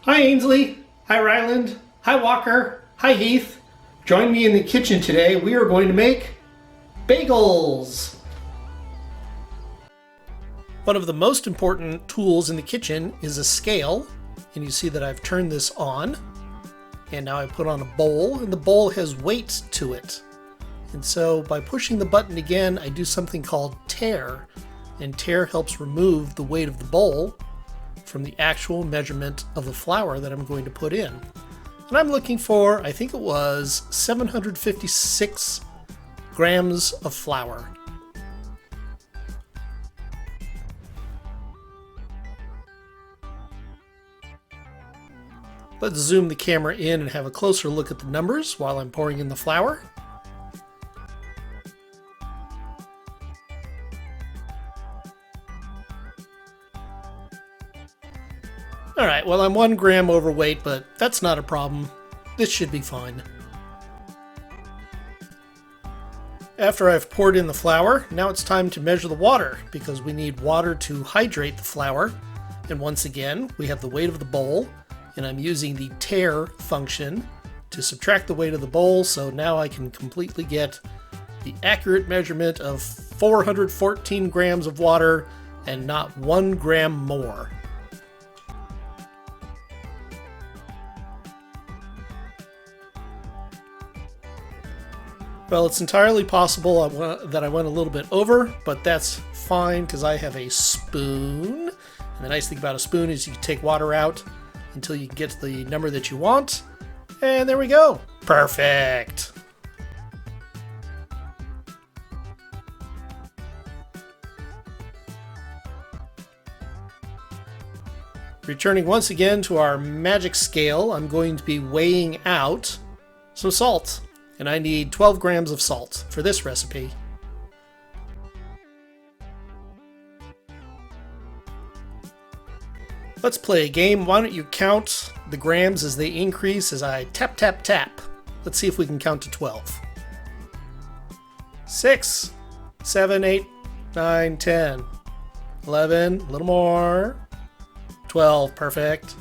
Hi Ainsley, hi Ryland, hi Walker, hi Heath. Join me in the kitchen today. We are going to make bagels. One of the most important tools in the kitchen is a scale, and you see that I've turned this on, and now I put on a bowl, and the bowl has weight to it. And so by pushing the button again, I do something called tare, and tare helps remove the weight of the bowl from the actual measurement of the flour that I'm going to put in. And I'm looking for, I think it was 756 grams of flour. Let's zoom the camera in and have a closer look at the numbers while I'm pouring in the flour. Alright, well I'm 1 gram overweight, but that's not a problem. This should be fine. After I've poured in the flour, now it's time to measure the water, because we need water to hydrate the flour. And once again, we have the weight of the bowl, and I'm using the tare function to subtract the weight of the bowl, so now I can completely get the accurate measurement of 414 grams of water and not 1 gram more. Well, it's entirely possible that I went a little bit over, but that's fine because I have a spoon. And the nice thing about a spoon is you can take water out until you get to the number that you want. And there we go. Perfect. Returning once again to our magic scale, I'm going to be weighing out some salt. And I need 12 grams of salt for this recipe. Let's play a game. Why don't you count the grams as they increase as I tap, tap, tap. Let's see if we can count to 12. 6, 7, 8, 9, 10, 11, a little more, 12, perfect.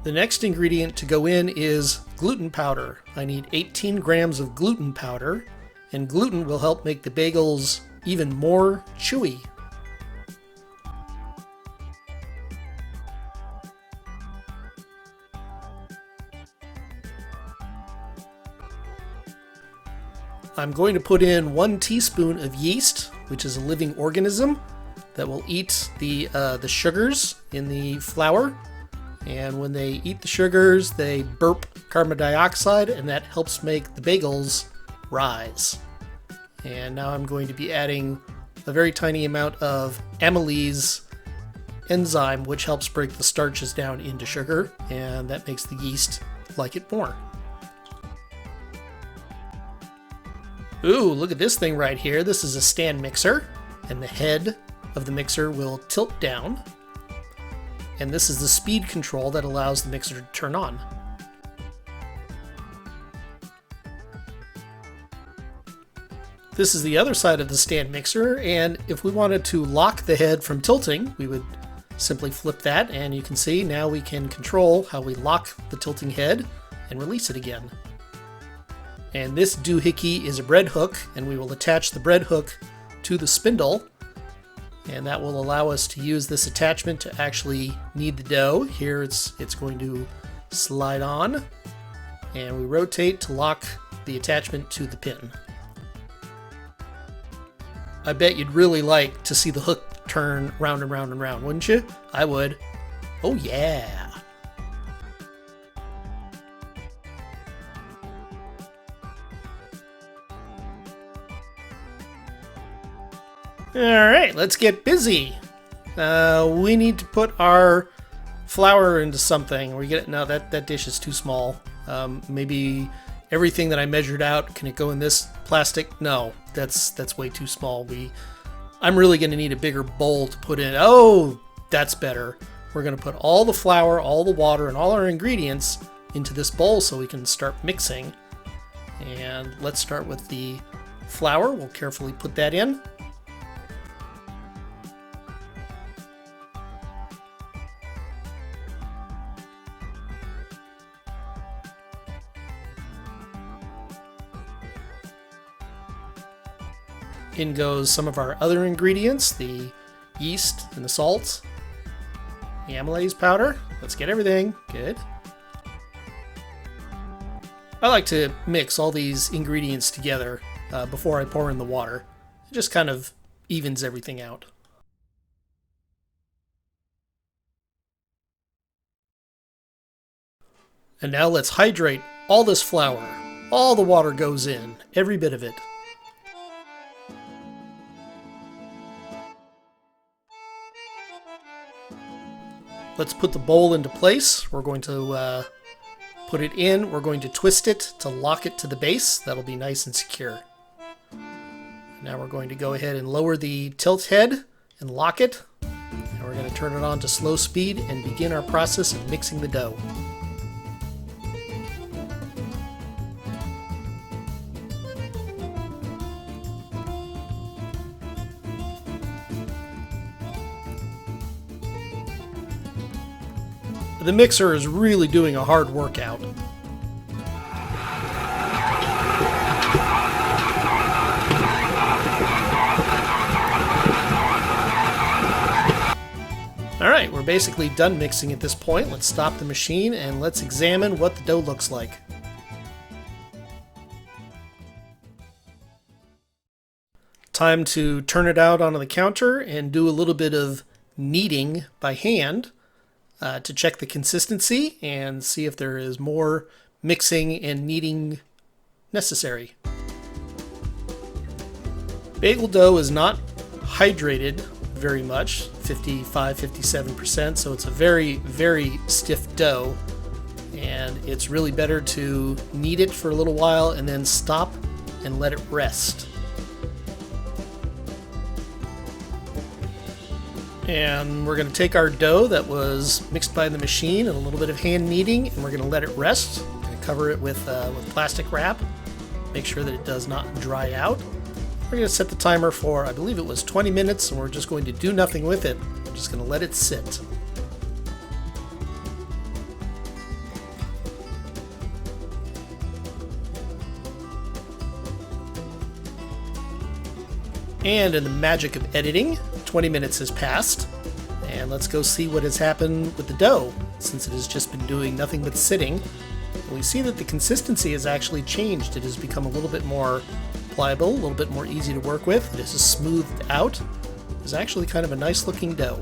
The next ingredient to go in is gluten powder. I need 18 grams of gluten powder, and gluten will help make the bagels even more chewy. I'm going to put in 1 teaspoon of yeast, which is a living organism that will eat the sugars in the flour. And when they eat the sugars, they burp carbon dioxide, and that helps make the bagels rise. And now I'm going to be adding a very tiny amount of Amylase enzyme, which helps break the starches down into sugar, and that makes the yeast like it more. Ooh, look at this thing right here. This is a stand mixer, and the head of the mixer will tilt down. And this is the speed control that allows the mixer to turn on. This is the other side of the stand mixer, and if we wanted to lock the head from tilting, we would simply flip that, and you can see now we can control how we lock the tilting head and release it again. And this doohickey is a bread hook, and we will attach the bread hook to the spindle. And that will allow us to use this attachment to actually knead the dough. Here it's going to slide on, and we rotate to lock the attachment to the pin. I bet you'd really like to see the hook turn round and round and round, wouldn't you? I would. Oh yeah! Alright, let's get busy. We need to put our flour into something. No, that dish is too small. Maybe everything that I measured out, can it go in this plastic? No, that's way too small. I'm really going to need a bigger bowl to put in. Oh, that's better. We're going to put all the flour, all the water, and all our ingredients into this bowl so we can start mixing. And let's start with the flour. We'll carefully put that in. In goes some of our other ingredients, the yeast and the salt, the amylase powder. Let's get everything. Good. I like to mix all these ingredients together before I pour in the water. It just kind of evens everything out. And now let's hydrate all this flour. All the water goes in, every bit of it. Let's put the bowl into place. We're going to put it in. We're going to twist it to lock it to the base. That'll be nice and secure. Now we're going to go ahead and lower the tilt head and lock it. And we're going to turn it on to slow speed and begin our process of mixing the dough. The mixer is really doing a hard workout. Alright, we're basically done mixing at this point. Let's stop the machine and let's examine what the dough looks like. Time to turn it out onto the counter and do a little bit of kneading by hand. To check the consistency and see if there is more mixing and kneading necessary. Bagel dough is not hydrated very much, 55-57%, so it's a very, very stiff dough, and it's really better to knead it for a little while and then stop and let it rest. And we're going to take our dough that was mixed by the machine and a little bit of hand kneading, and we're going to let it rest. We're going to cover it with plastic wrap. Make sure that it does not dry out. We're going to set the timer for, I believe it was 20 minutes, and we're just going to do nothing with it. We're just going to let it sit. And in the magic of editing, 20 minutes has passed, and let's go see what has happened with the dough, since it has just been doing nothing but sitting. And we see that the consistency has actually changed. It has become a little bit more pliable, a little bit more easy to work with. It is smoothed out. It's actually kind of a nice looking dough.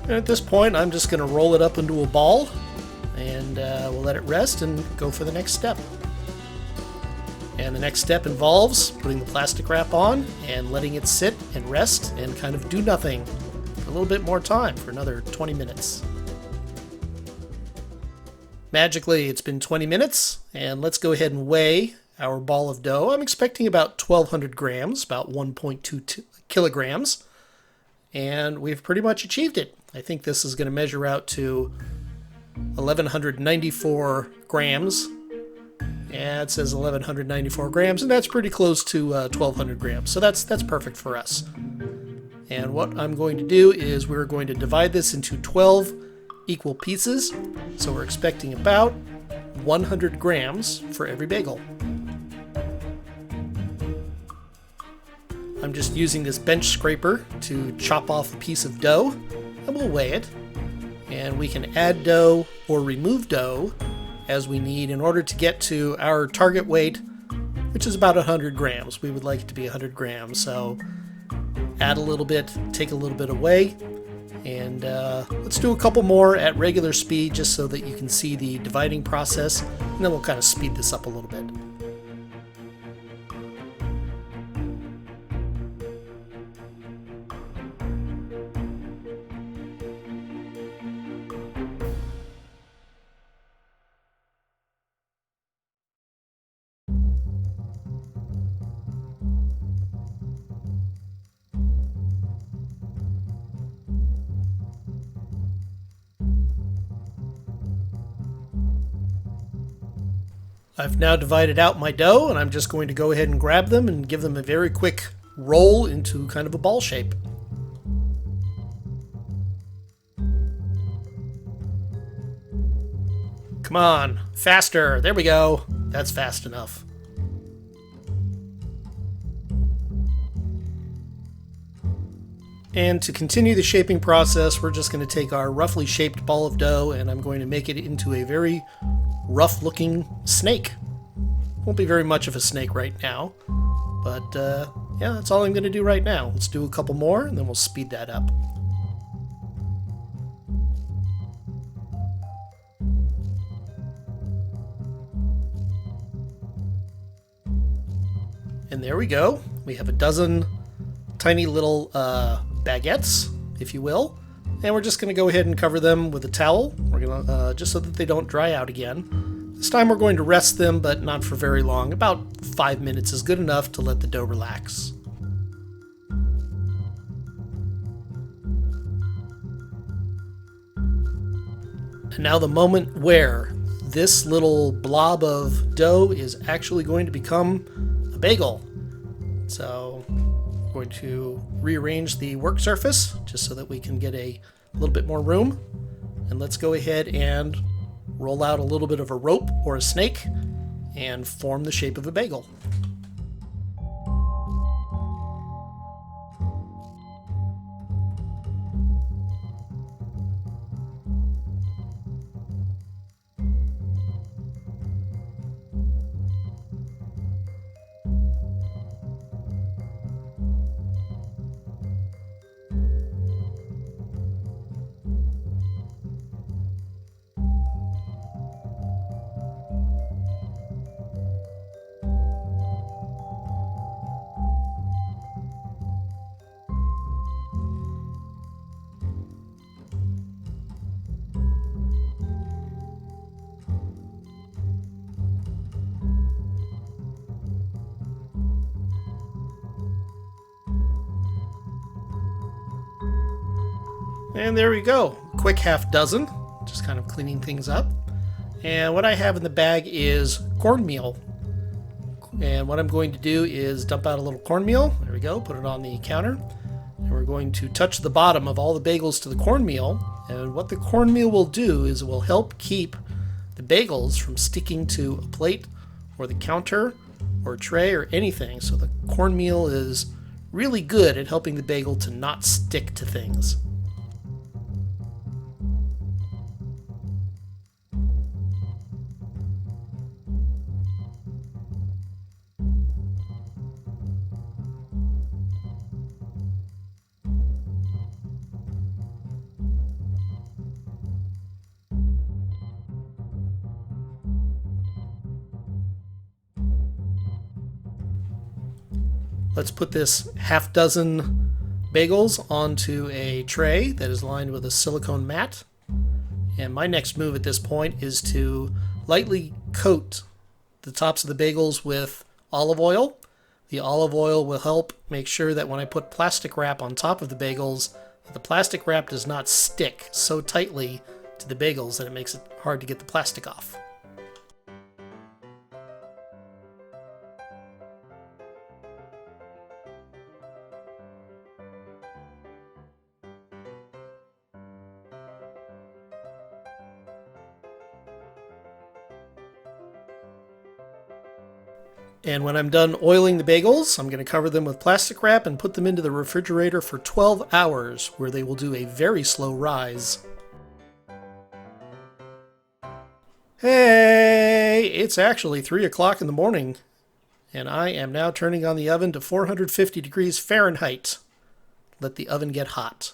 And at this point, I'm just going to roll it up into a ball, and we'll let it rest and go for the next step. And the next step involves putting the plastic wrap on and letting it sit and rest and kind of do nothing for a little bit more time, for another 20 minutes. Magically, it's been 20 minutes, and let's go ahead and weigh our ball of dough. I'm expecting about 1,200 grams, about 1.2 kilograms. And we've pretty much achieved it. I think this is going to measure out to 1,194 grams. Yeah, it says 1,194 grams, and that's pretty close to 1,200 grams. So that's perfect for us. And what I'm going to do is we're going to divide this into 12 equal pieces. So we're expecting about 100 grams for every bagel. I'm just using this bench scraper to chop off a piece of dough, and we'll weigh it. And we can add dough or remove dough as we need in order to get to our target weight, which is about 100 grams. We would like it to be 100 grams, so add a little bit, take a little bit away, and let's do a couple more at regular speed just so that you can see the dividing process, and then we'll kind of speed this up a little bit. I've now divided out my dough, and I'm just going to go ahead and grab them and give them a very quick roll into kind of a ball shape. Come on, faster. There we go. That's fast enough. And to continue the shaping process, we're just going to take our roughly shaped ball of dough and I'm going to make it into a very rough looking snake. Won't be very much of a snake right now, but yeah, that's all I'm going to do right now. Let's do a couple more and then we'll speed that up. And there we go. We have a dozen tiny little baguettes, if you will. And we're just going to go ahead and cover them with a towel. We're going to just so that they don't dry out again. This time we're going to rest them, but not for very long. About 5 minutes is good enough to let the dough relax. And now the moment where this little blob of dough is actually going to become a bagel. So I'm going to rearrange the work surface just so that we can get a little bit more room. And let's go ahead and roll out a little bit of a rope or a snake and form the shape of a bagel. And there we go, quick half dozen, just kind of cleaning things up. And what I have in the bag is cornmeal. And what I'm going to do is dump out a little cornmeal, there we go, put it on the counter. And we're going to touch the bottom of all the bagels to the cornmeal. And what the cornmeal will do is it will help keep the bagels from sticking to a plate or the counter or a tray or anything. So the cornmeal is really good at helping the bagel to not stick to things. Let's put this half dozen bagels onto a tray that is lined with a silicone mat. And my next move at this point is to lightly coat the tops of the bagels with olive oil. The olive oil will help make sure that when I put plastic wrap on top of the bagels, the plastic wrap does not stick so tightly to the bagels that it makes it hard to get the plastic off. And when I'm done oiling the bagels, I'm going to cover them with plastic wrap and put them into the refrigerator for 12 hours, where they will do a very slow rise. Hey, it's actually 3 o'clock in the morning, and I am now turning on the oven to 450 degrees Fahrenheit. Let the oven get hot.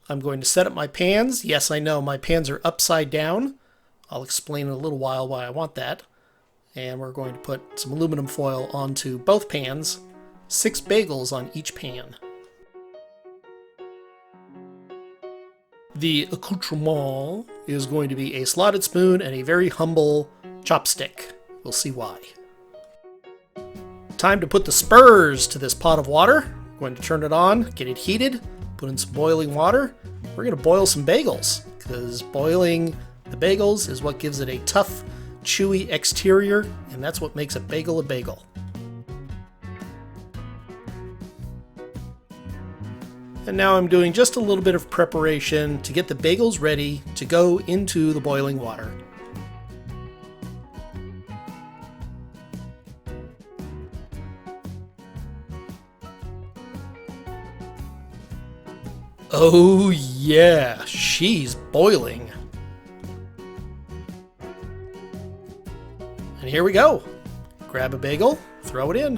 I'm going to set up my pans. Yes, I know, my pans are upside down. I'll explain in a little while why I want that. And we're going to put some aluminum foil onto both pans, 6 bagels on each pan. The accoutrement is going to be a slotted spoon and a very humble chopstick. We'll see why. Time to put the spurs to this pot of water. I'm going to turn it on, get it heated, put in some boiling water. We're going to boil some bagels, because boiling The bagels is what gives it a tough, chewy exterior, and that's what makes a bagel. And now I'm doing just a little bit of preparation to get the bagels ready to go into the boiling water. Oh yeah, she's boiling. And here we go. Grab a bagel, throw it in.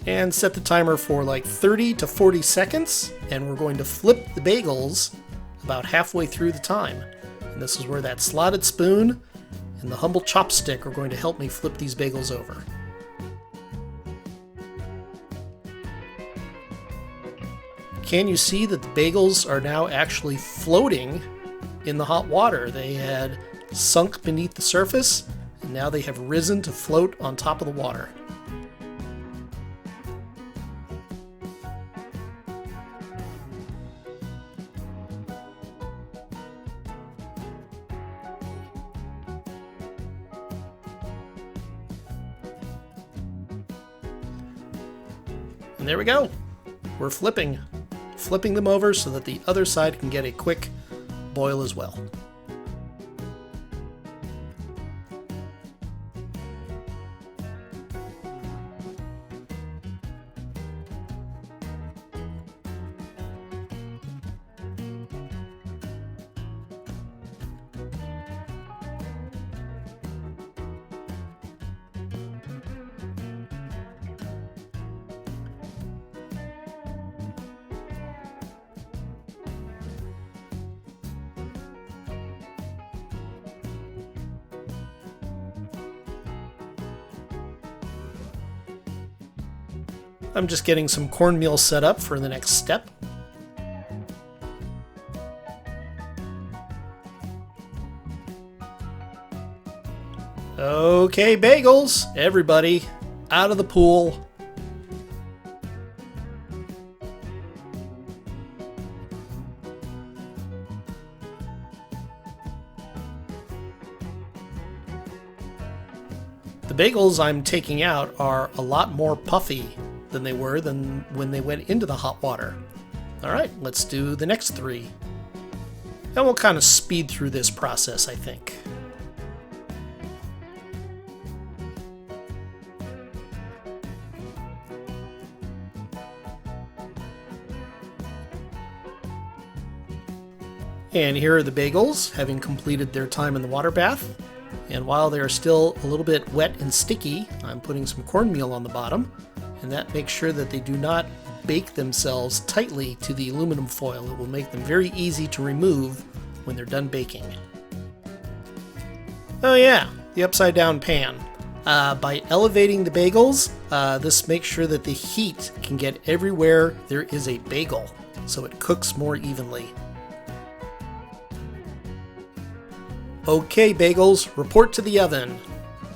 And set the timer for like 30 to 40 seconds, and we're going to flip the bagels about halfway through the time. And this is where that slotted spoon and the humble chopstick are going to help me flip these bagels over. Can you see that the bagels are now actually floating in the hot water? They had sunk beneath the surface, and now they have risen to float on top of the water. And there we go. We're flipping them over so that the other side can get a quick boil as well. I'm just getting some cornmeal set up for the next step. Okay, bagels, everybody, out of the pool. The bagels I'm taking out are a lot more puffy than they were when they went into the hot water. Alright, let's do the next 3. And we'll kind of speed through this process, I think. And here are the bagels, having completed their time in the water bath. And while they are still a little bit wet and sticky, I'm putting some cornmeal on the bottom. And that makes sure that they do not bake themselves tightly to the aluminum foil. It will make them very easy to remove when they're done baking. Oh yeah, the upside down pan. By elevating the bagels, this makes sure that the heat can get everywhere there is a bagel, so it cooks more evenly. Okay, bagels, report to the oven.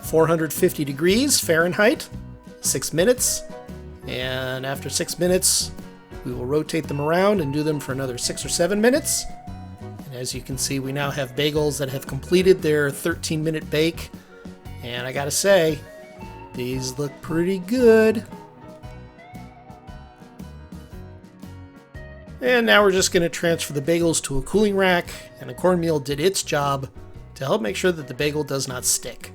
450 degrees Fahrenheit. 6 minutes, and after 6 minutes we will rotate them around and do them for another 6 or 7 minutes. And as you can see, we now have bagels that have completed their 13-minute bake, and I gotta say, these look pretty good. And now we're just going to transfer the bagels to a cooling rack, and the cornmeal did its job to help make sure that the bagel does not stick.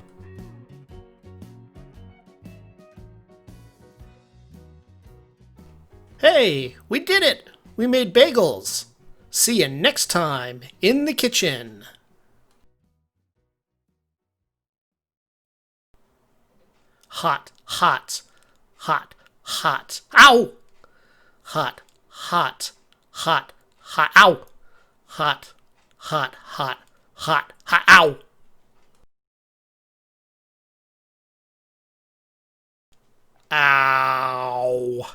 Hey, we did it! We made bagels! See you next time in the kitchen! Hot, hot, hot, hot, ow! Hot, hot, hot, hot, ow! Hot, hot, hot, hot, hot, ow! Ow!